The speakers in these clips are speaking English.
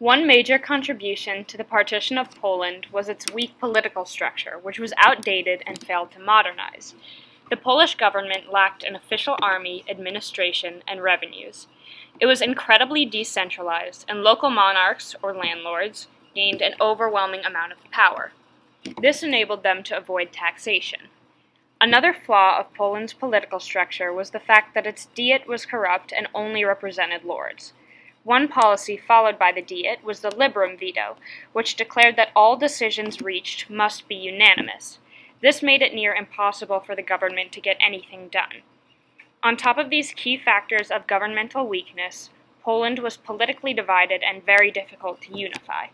One major contribution to the partition of Poland was its weak political structure, which was outdated and failed to modernize. The Polish government lacked an official army, administration, and revenues. It was incredibly decentralized, and local monarchs, or landlords, gained an overwhelming amount of power. This enabled them to avoid taxation. Another flaw of Poland's political structure was the fact that its Diet was corrupt and only represented lords. One policy followed by the Diet was the Liberum veto, which declared that all decisions reached must be unanimous. This made it near impossible for the government to get anything done. On top of these key factors of governmental weakness, Poland was politically divided and very difficult to unify.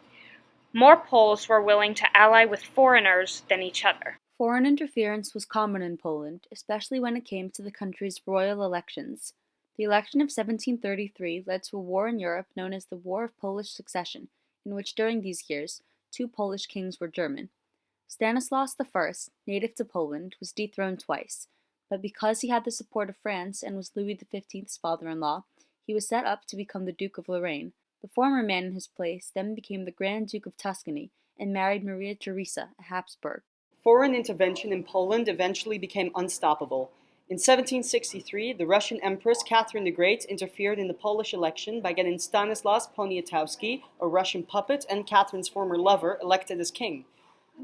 More Poles were willing to ally with foreigners than each other. Foreign interference was common in Poland, especially when it came to the country's royal elections. The election of 1733 led to a war in Europe known as the War of Polish Succession, in which during these years, 2 Polish kings were German. Stanislaus I, native to Poland, was dethroned twice, but because he had the support of France and was Louis XV's father-in-law, he was set up to become the Duke of Lorraine. The former man in his place then became the Grand Duke of Tuscany and married Maria Theresa, a Habsburg. Foreign intervention in Poland eventually became unstoppable. In 1763, the Russian Empress Catherine the Great interfered in the Polish election by getting Stanislas Poniatowski, a Russian puppet and Catherine's former lover, elected as king.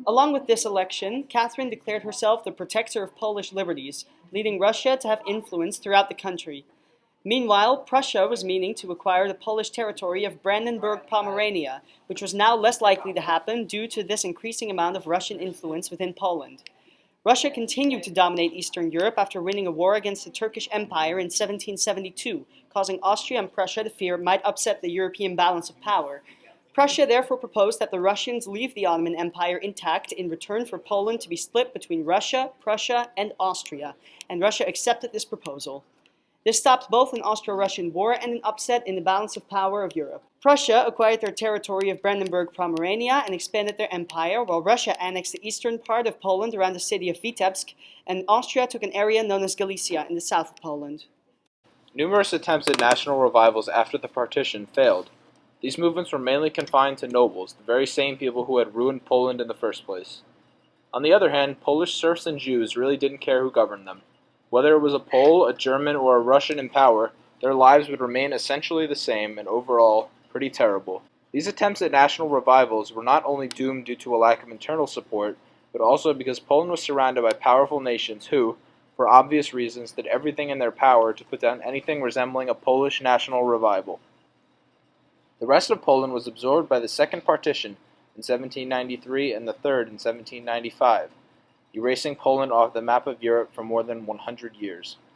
Along with this election, Catherine declared herself the protector of Polish liberties, leading Russia to have influence throughout the country. Meanwhile, Prussia was meaning to acquire the Polish territory of Brandenburg-Pomerania, which was now less likely to happen due to this increasing amount of Russian influence within Poland. Russia continued to dominate Eastern Europe after winning a war against the Turkish Empire in 1772, causing Austria and Prussia to fear it might upset the European balance of power. Prussia therefore proposed that the Russians leave the Ottoman Empire intact in return for Poland to be split between Russia, Prussia, and Austria, and Russia accepted this proposal. This stopped both an Austro-Russian war and an upset in the balance of power of Europe. Prussia acquired their territory of Brandenburg-Pomerania and expanded their empire, while Russia annexed the eastern part of Poland around the city of Vitebsk, and Austria took an area known as Galicia in the south of Poland. Numerous attempts at national revivals after the partition failed. These movements were mainly confined to nobles, the very same people who had ruined Poland in the first place. On the other hand, Polish serfs and Jews really didn't care who governed them. Whether it was a Pole, a German, or a Russian in power, their lives would remain essentially the same and overall pretty terrible. These attempts at national revivals were not only doomed due to a lack of internal support, but also because Poland was surrounded by powerful nations who, for obvious reasons, did everything in their power to put down anything resembling a Polish national revival. The rest of Poland was absorbed by the Second Partition in 1793 and the Third in 1795. Erasing Poland off the map of Europe for more than 100 years.